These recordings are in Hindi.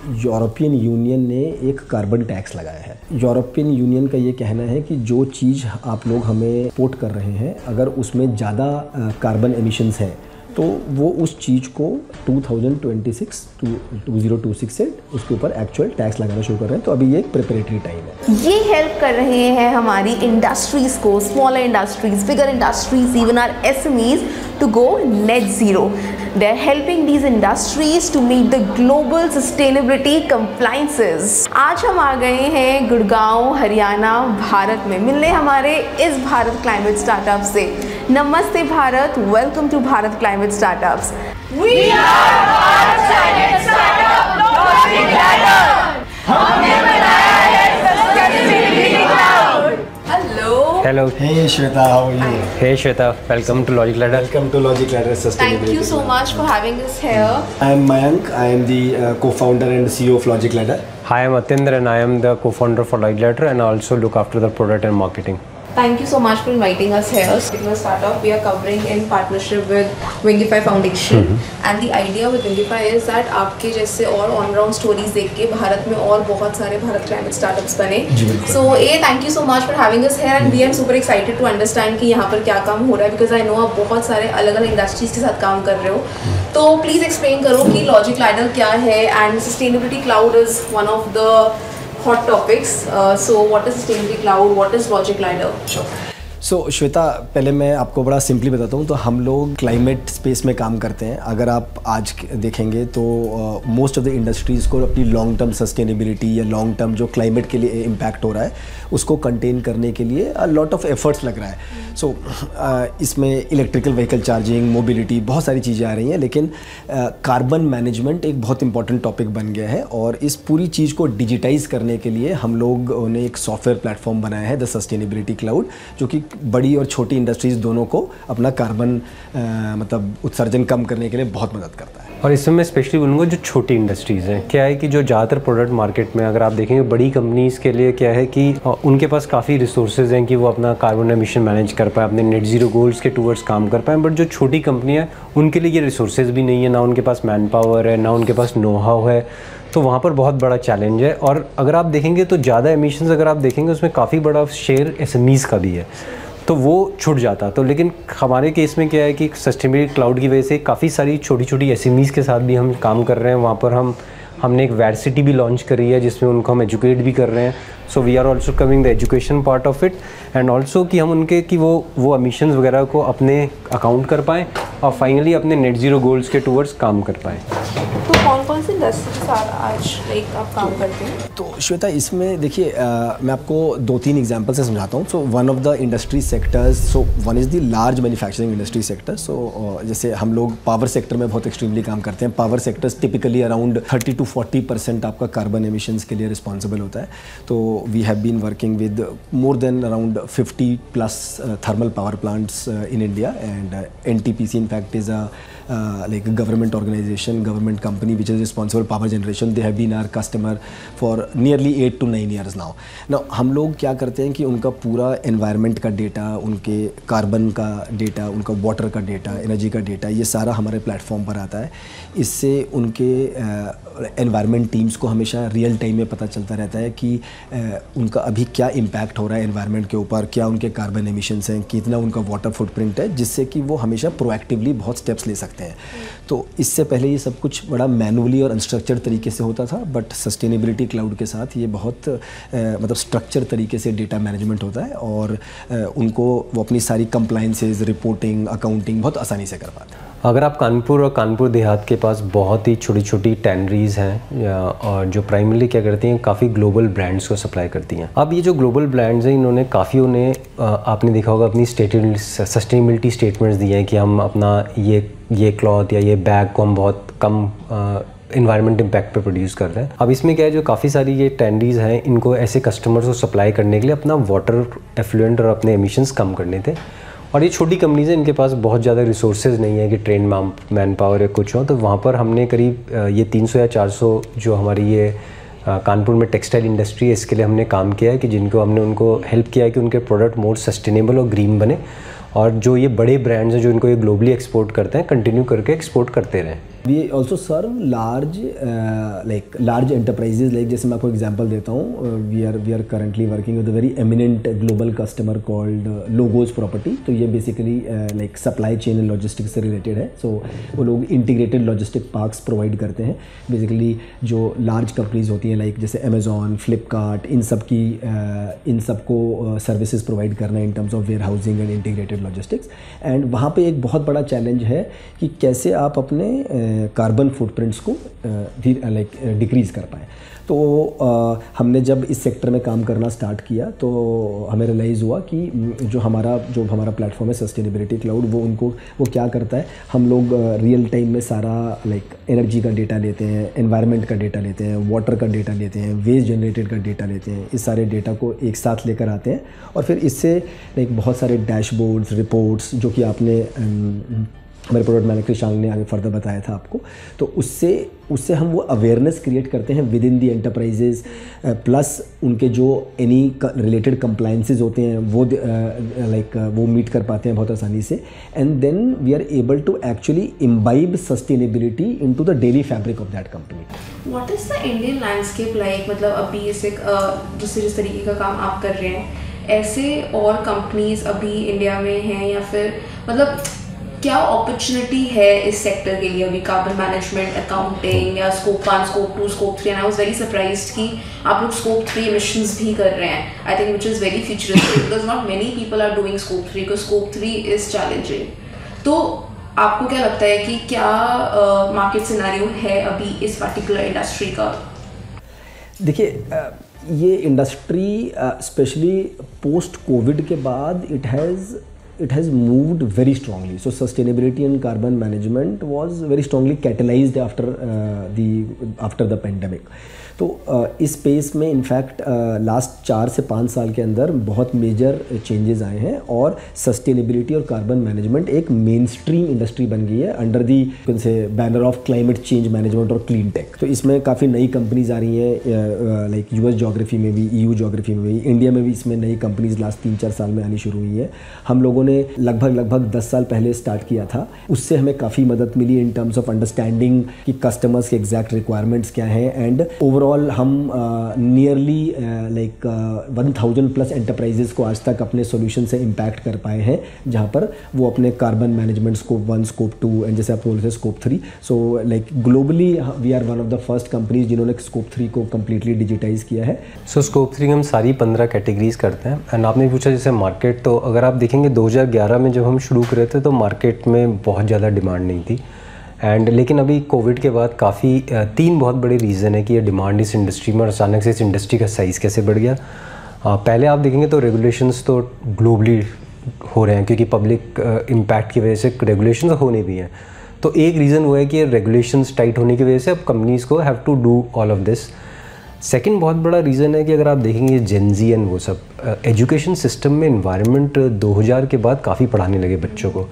यूरोपियन यूनियन ने एक कार्बन टैक्स लगाया है। यूरोपियन यूनियन का ये कहना है कि जो चीज़ आप लोग हमें इंपोर्ट कर रहे हैं, अगर उसमें ज़्यादा कार्बन एमिशंस हैं तो वो उस चीज़ को 2026 से उसके ऊपर एक्चुअल टैक्स लगाना शुरू कर रहे हैं। तो अभी ये एक प्रिपरेटरी टाइम है। ये हेल्प कर रहे हैं हमारी इंडस्ट्रीज़ को, smaller industries, bigger industries, even are SMEs to go net zero. They are helping these industries to meet the global sustainability compliances. आज हम आ गए हैं गुड़गांव, हरियाणा, भारत में मिलने हमारे इस भारत क्लाइमेट स्टार्टअप से। नमस्ते Bharat, welcome to Bharat climate startups. We are Bharat climate startup logic ladder. हमने बनाया है sustainability cloud. Hello. Hey Shweta, how are you? Hey Shweta, welcome to Logic Ladder. Welcome to Logic Ladder Sustainability. Thank you so much for having us here. I am Mayank. I am the co-founder and CEO of Logic Ladder. Hi, I'm Atindra and I am the co-founder for Logic Ladder and I also look after the product and marketing. Thank you so much for inviting us here. In a startup we are covering in partnership with Wingify Foundation. And the idea with Wingify is that आपके जैसे और on ground stories देख के भारत में और बहुत सारे भारत climate startups बने. So thank you so much for having us here and we are super excited to understand कि यहाँ पर क्या काम हो रहा है, because I know आप बहुत सारे अलग-अलग industries के साथ काम कर रहे हो. तो please explain करो कि Logic Ladder क्या है and sustainability cloud is one of the hot topics. So what is sustainability cloud? What is Logic Ladder? Sure. सो श्वेता, पहले मैं आपको बड़ा सिंपली बताता हूँ। तो हम लोग क्लाइमेट स्पेस में काम करते हैं। अगर आप आज देखेंगे तो मोस्ट ऑफ द इंडस्ट्रीज़ को अपनी लॉन्ग टर्म सस्टेनेबिलिटी या लॉन्ग टर्म जो क्लाइमेट के लिए इम्पैक्ट हो रहा है उसको कंटेन करने के लिए लॉट ऑफ एफर्ट्स लग रहा है। सो इसमें इलेक्ट्रिकल व्हीकल चार्जिंग, मोबिलिटी, बहुत सारी चीज़ें आ रही हैं, लेकिन कार्बन मैनेजमेंट एक बहुत इंपॉर्टेंट टॉपिक बन गया है। और इस पूरी चीज़ को डिजिटाइज़ करने के लिए हम लोगों ने एक सॉफ्टवेयर प्लेटफॉर्म बनाया है, द सस्टेनेबिलिटी क्लाउड, जो कि बड़ी और छोटी इंडस्ट्रीज़ दोनों को अपना कार्बन मतलब उत्सर्जन कम करने के लिए बहुत मदद करता है। और इसमें मैं स्पेशली बोलूँगा जो छोटी इंडस्ट्रीज़ हैं, क्या है कि जो ज़्यादातर प्रोडक्ट मार्केट में अगर आप देखेंगे बड़ी कंपनीज़ के लिए क्या है कि उनके पास काफ़ी रिसोर्सेज हैं कि वो अपना कार्बन एमिशन मैनेज कर पाए, अपने नेट ज़ीरो गोल्स के टूवर्ड्स काम कर पाएँ। बट जो छोटी कंपनियाँ उनके लिए ये रिसोर्सेज भी नहीं है, ना उनके पास मैन पावर है, ना उनके पास नो हाउ है। तो वहाँ पर बहुत बड़ा चैलेंज है। और अगर आप देखेंगे तो ज़्यादा एमिशंस अगर आप देखेंगे उसमें काफ़ी बड़ा शेयर SMEs का भी है, तो वो छूट जाता। तो लेकिन हमारे केस में क्या है कि सस्टेनेबिलिटी क्लाउड की वजह से काफ़ी सारी छोटी छोटी SMEs के साथ भी हम काम कर रहे हैं। वहाँ पर हमने एक वैरसिटी भी लॉन्च करी है जिसमें उनको हम एजुकेट भी कर रहे हैं। So we are also covering the education part of it and also कि हम उनके कि वो एमिशंस वगैरह को अपने अकाउंट कर पाएँ और फाइनली अपने नेट ज़ीरो गोल्स के टूवर्ड्स काम कर पाएँ। तो कौन से इंडस्ट्री आज आप काम करते हैं? तो श्वेता, इसमें देखिए मैं आपको 2-3 एग्जांपल से समझाता हूँ। So one of the industry sectors, so one is the large manufacturing industry sector. So जैसे हम लोग पावर सेक्टर में बहुत एक्सट्रीमली काम करते हैं। Power sectors typically around 30 to 40% आपका कार्बन एमिशंस के लिए रिस्पॉन्सिबल होता है। तो we have been working with more than around 50+ thermal power plants in India and NTPC in fact is a like a government organization, government company which is responsible power generation. They have been our customer for nearly 8 to 9 years now. Now हम लोग क्या करते हैं कि उनका पूरा environment का डेटा, उनके कार्बन का डेटा, उनका वाटर का डेटा, एनर्जी का डेटा, ये सारा हमारे प्लेटफॉर्म पर आता है। इससे उनके एनवायरनमेंट टीम्स को हमेशा रियल टाइम में पता चलता रहता है कि उनका अभी क्या इम्पैक्ट हो रहा है एनवायरनमेंट के ऊपर, क्या उनके कार्बन एमिशंस हैं, कितना उनका वाटर फुटप्रिंट है, जिससे कि वो हमेशा प्रोएक्टिवली बहुत स्टेप्स ले सकते हैं। तो इससे पहले ये सब कुछ बड़ा मैनुअली और अनस्ट्रक्चर्ड तरीके से होता था, बट सस्टेनेबिलिटी क्लाउड के साथ ये बहुत मतलब स्ट्रक्चर तरीके से डेटा मैनेजमेंट होता है और उनको वो अपनी सारी कंप्लाइंसेस, रिपोर्टिंग, अकाउंटिंग बहुत आसानी से कर पाते हैं। अगर आप कानपुर और कानपुर देहात के पास बहुत ही छोटी छोटी टैनरीज़ हैं और जो प्राइमरली क्या करती हैं, काफ़ी ग्लोबल ब्रांड्स को सप्लाई करती हैं। अब ये जो ग्लोबल ब्रांड्स हैं इन्होंने काफ़ी आपने देखा होगा अपनी सस्टेनेबिलिटी स्टेटमेंट्स दिए हैं कि हम अपना ये क्लॉथ या ये बैग को हम बहुत कम इन्वायरमेंट इम्पैक्ट पे प्रोड्यूस कर रहे हैं। अब इसमें क्या है, जो काफ़ी सारी ये टैंडरीज़ हैं इनको ऐसे कस्टमर्स को सप्लाई करने के लिए अपना वाटर एफ्लुएंट और अपने एमिशंस कम करने थे। और ये छोटी कंपनीज़ हैं, इनके पास बहुत ज़्यादा रिसोर्सेज नहीं है कि ट्रेन मैन पावर या कुछ हो। तो वहाँ पर हमने करीब ये 300 या 400 जो हमारी ये कानपुर में टेक्सटाइल इंडस्ट्री है, इसके लिए हमने काम किया है कि जिनको हमने उनको हेल्प किया है कि उनके प्रोडक्ट मोर सस्टेनेबल और ग्रीन बने। और जो ये बड़े ब्रांड्स हैं जो इनको ये ग्लोबली एक्सपोर्ट करते हैं, कंटिन्यू करके एक्सपोर्ट करते रहें। We also serve large enterprises, like जैसे मैं आपको एग्जांपल देता हूँ, we are currently working with a very eminent global customer called Logos Property. तो ये basically like supply chain and logistics से रिलेटेड है। सो वो लोग इंटीग्रेटेड लॉजिस्टिक पार्क्स प्रोवाइड करते हैं। बेसिकली जो लार्ज कंपनीज होती हैं लाइक जैसे अमेजॉन, फ्लिपकार्ट, इन सब को सर्विसेज प्रोवाइड करना in terms of warehousing and integrated logistics. And वहाँ पे एक बहुत बड़ा चैलेंज है कि कैसे आप अपने कार्बन फुटप्रिंट्स को डिक्रीज़ कर पाएँ। तो हमने जब इस सेक्टर में काम करना स्टार्ट किया तो हमें रियलाइज़ हुआ कि जो हमारा प्लेटफॉर्म है सस्टेनेबिलिटी क्लाउड, वो क्या करता है, हम लोग रियल टाइम में सारा एनर्जी का डेटा लेते हैं, एनवायरनमेंट का डेटा लेते हैं, वाटर का डेटा लेते हैं, वेस्ट जनरेटेड का डेटा लेते हैं। इस सारे डेटा को एक साथ लेकर आते हैं और फिर इससे बहुत सारे डैशबोर्ड्स, रिपोर्ट्स, जो कि आपने हमारे प्रोडक्ट मैनेजर कृषांक ने आगे फर्दर बताया था आपको, तो उससे हम वो अवेयरनेस क्रिएट करते हैं with in the enterprises, plus उनके जो एनी रिलेटेड कंप्लायंसेस होते हैं वो मीट कर पाते हैं बहुत आसानी से। And then we are able to actually imbibe sustainability into the daily fabric of that company. What is the Indian landscape like? मतलब अभी इसे जिस तरीके का काम आप कर रहे हैं, ऐसे और कंपनीज अभी इंडिया में हैं या फिर मतलब क्या अपॉर्चुनिटी है इस सेक्टर के लिए अभी, कार्बन मैनेजमेंट, अकाउंटिंग या scope 1, scope 2, scope 3? And I was very surprised कि आप लोग स्कोप 3 एमिशंस भी कर रहे हैं। I think which is very futuristic because not many people are doing scope 3 because scope 3 is challenging. तो आपको क्या लगता है कि क्या मार्केट सिनेरियो है अभी इस पर्टिकुलर इंडस्ट्री का? देखिए, ये इंडस्ट्री स्पेशली पोस्ट कोविड के बाद it has moved very strongly. So sustainability and carbon management was very strongly catalyzed after the pandemic. तो इस स्पेस में इनफैक्ट लास्ट 4 से 5 साल के अंदर बहुत मेजर चेंजेस आए हैं और सस्टेनेबिलिटी और कार्बन मैनेजमेंट एक मेन स्ट्रीम इंडस्ट्री बन गई है under the banner of climate change management और क्लीन टेक। तो इसमें काफ़ी नई कंपनीज आ रही हैं, लाइक यूएस ज्योग्राफी में भी, EU ज्योग्राफी में भी, इंडिया में भी इसमें नई कंपनीज लास्ट 3-4 साल में आनी शुरू हुई है। हम लोगों ने लगभग 10 साल पहले स्टार्ट किया था। उससे हमें काफ़ी मदद मिली इन टर्म्स ऑफ अंडरस्टैंडिंग कि कस्टमर्स के एग्जैक्ट रिक्वायरमेंट्स क्या हैं। एंड ओवरऑल हम नियरली 1000+ एंटरप्राइजेस को आज तक अपने सॉल्यूशन से इम्पैक्ट कर पाए हैं, जहाँ पर वो अपने carbon management scope 1, scope 2 and जैसे आप बोल रहे थे scope 3। So like globally we are one of the first companies जिन्होंने स्कोप 3 को कम्प्लीटली डिजिटाइज किया है। सो स्कोप 3 हम सारी 15 कैटेगरीज करते हैं। एंड आपने पूछा जैसे मार्केट, तो अगर आप देखेंगे 2011 में जब हम शुरू कर रहे थे तो मार्केट में बहुत ज़्यादा डिमांड नहीं थी। लेकिन अभी कोविड के बाद काफ़ी 3 बहुत बड़े रीज़न है कि ये डिमांड इस इंडस्ट्री में और अचानक से इस इंडस्ट्री का साइज़ कैसे बढ़ गया। पहले आप देखेंगे तो रेगुलेशंस तो ग्लोबली हो रहे हैं क्योंकि पब्लिक इम्पैक्ट की वजह से रेगुलेशंस होने भी हैं। तो एक रीज़न वो है कि रेगुलेशंस टाइट होने की वजह से अब कंपनीज़ को have to do all of this. Second बहुत बड़ा रीज़न है कि अगर आप देखेंगे जेनजी एंड वो सब एजुकेशन सिस्टम में इन्वायरमेंट 2000 के बाद काफ़ी पढ़ाने लगे बच्चों को।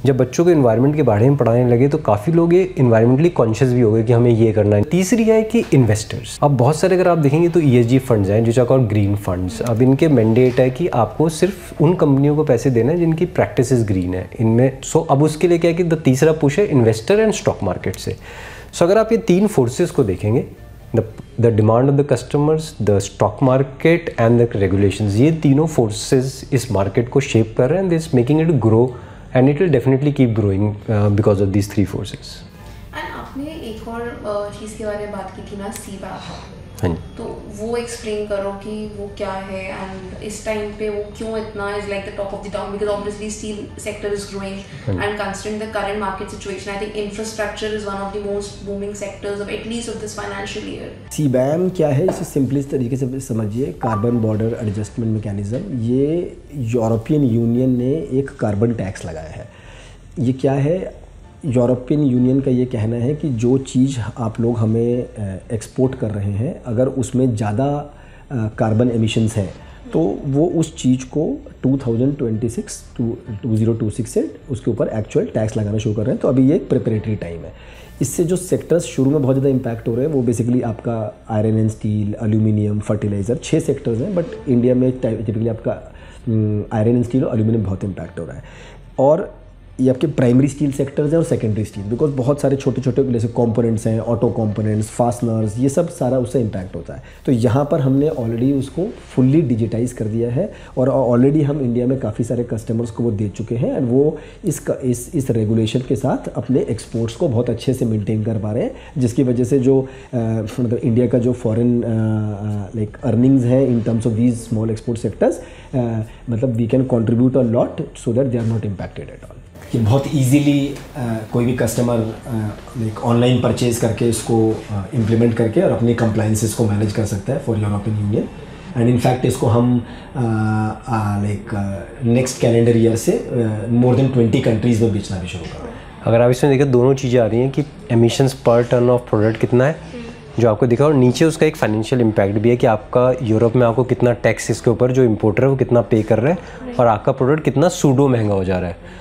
जब बच्चों को इन्वायरमेंट के बारे में पढ़ाने लगे तो काफ़ी लोग ये इन्वायरमेंटली कॉन्शियस भी हो गए कि हमें ये करना है। तीसरी है कि इन्वेस्टर्स, अब बहुत सारे अगर आप देखेंगे तो ESG फंड्स हैं जो चाहे ग्रीन फंड्स। अब इनके मैंडेट है कि आपको सिर्फ उन कंपनियों को पैसे देना है जिनकी प्रैक्टिस ग्रीन है इनमें। सो अब उसके लिए क्या है कि तीसरा पुश है इन्वेस्टर एंड स्टॉक मार्केट से। सो अगर आप ये 3 फोर्सेस को देखेंगे, the demand of the customers, the stock market and the regulations, ये तीनों forces इस market को shape कर रहे हैं and this making it grow and it will definitely keep growing because of these 3 forces. And आपने एक और चीज़ के बारे में बात की थी ना, CBAM। हाँ जी। तो वो एक्सप्लेन करो कि वो क्या है एंड इस टाइम पे वो क्यों इतना is like the top of the town, because obviously steel sector is growing and considering the current market situation I think infrastructure is one of the most booming sectors of at least of this financial year. CBAM क्या है, इसे सिंपलेस्ट तरीके से समझिए, कार्बन बॉर्डर एडजस्टमेंट मैकेनिज्म। ये यूरोपियन यूनियन ने एक कार्बन टैक्स लगाया है। ये क्या है, यूरोपियन यूनियन का ये कहना है कि जो चीज़ आप लोग हमें एक्सपोर्ट कर रहे हैं, अगर उसमें ज़्यादा कार्बन एमिशंस हैं तो वो उस चीज़ को 2026 से उसके ऊपर एक्चुअल टैक्स लगाना शुरू कर रहे हैं। तो अभी ये एक प्रिपरेटरी टाइम है। इससे जो सेक्टर्स शुरू में बहुत ज़्यादा इम्पैक्ट हो रहे हैं वो बेसिकली आपका iron and steel, aluminium, fertiliser, 6 sectors हैं। बट इंडिया में टिपिकली आपका आयरन एंड स्टील और एल्यूमिनियम बहुत इम्पैक्ट हो रहा है। और ये आपके प्राइमरी स्टील सेक्टर्स हैं और सेकेंडरी स्टील, बिकॉज बहुत सारे छोटे छोटे जैसे कंपोनेंट्स हैं, ऑटो कंपोनेंट्स, फास्टनर्स, ये सब सारा उससे इम्पैक्ट होता है। तो यहाँ पर हमने ऑलरेडी उसको फुल्ली डिजिटाइज कर दिया है और ऑलरेडी हम इंडिया में काफ़ी सारे कस्टमर्स को वो दे चुके हैं एंड वो इस रेगुलेशन के साथ अपने एक्सपोर्ट्स को बहुत अच्छे से मेंटेन कर पा रहे हैं, जिसकी वजह से जो मतलब इंडिया का जो फॉरेन लाइक अर्निंग्स है in terms of these small export sectors, मतलब we can contribute a lot so that they are not impacted at all. कि बहुत इजीली कोई भी कस्टमर लाइक ऑनलाइन परचेज करके इसको इम्प्लीमेंट करके और अपनी कंप्लाइंसेस को मैनेज कर सकता है for European union and in fact इसको हम लाइक नेक्स्ट कैलेंडर ईयर से मोर देन 20 कंट्रीज़ में बेचना भी शुरू कर रहे हैं। अगर आप इसमें देखें दोनों चीज़ें आ रही हैं कि एमिशंस पर टन ऑफ प्रोडक्ट कितना है जो आपको दिखा, और नीचे उसका एक फाइनेंशियल इम्पैक्ट भी है कि आपका यूरोप में आपको कितना टैक्स इसके ऊपर जो इम्पोर्टर है वो कितना पे कर रहा है और आपका प्रोडक्ट कितना सूडो महंगा हो जा रहा है।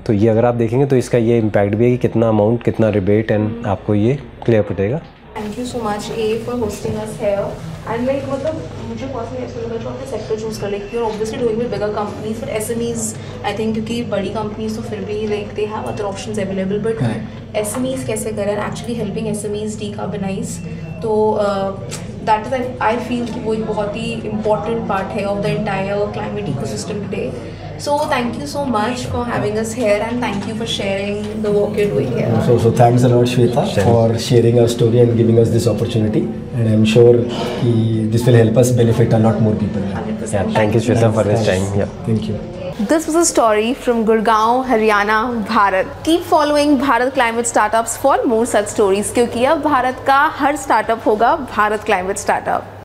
तो ये अगर आप देखेंगे तो इसका ये इम्पैक्ट भी है कि कितना अमाउंट, कितना रिबेट एंड आपको ये क्लियर पड़ेगा। Thank you so much for hosting us here and like मतलब मुझे पर्सनली ऐसा लगा जो आपने सेक्टर चूज़ कर like you are obviously doing with bigger companies but SMEs I think, क्योंकि बड़ी कंपनीज तो फिर भी like they have other options available but SMEs कैसे करें एक्चुअली हेल्पिंग एसएमईज डिकार्बनाइज, तो दैट इज आई फील कि वो एक बहुत ही इंपॉर्टेंट पार्ट है of the entire climate ecosystem today. So thank you so much for having us here and thank you for sharing the work you're doing here. So thanks a lot Shweta for sharing our story and giving us this opportunity and I'm sure this will help us benefit a lot more people. 100%. Yeah, thank you Shweta for this time. Yeah. Thank you. This was a story from Gurgaon, Haryana, Bharat. Keep following Bharat Climate Startups for more such stories क्योंकि अब भारत का हर स्टार्टअप होगा भारत क्लाइमेट स्टार्टअप।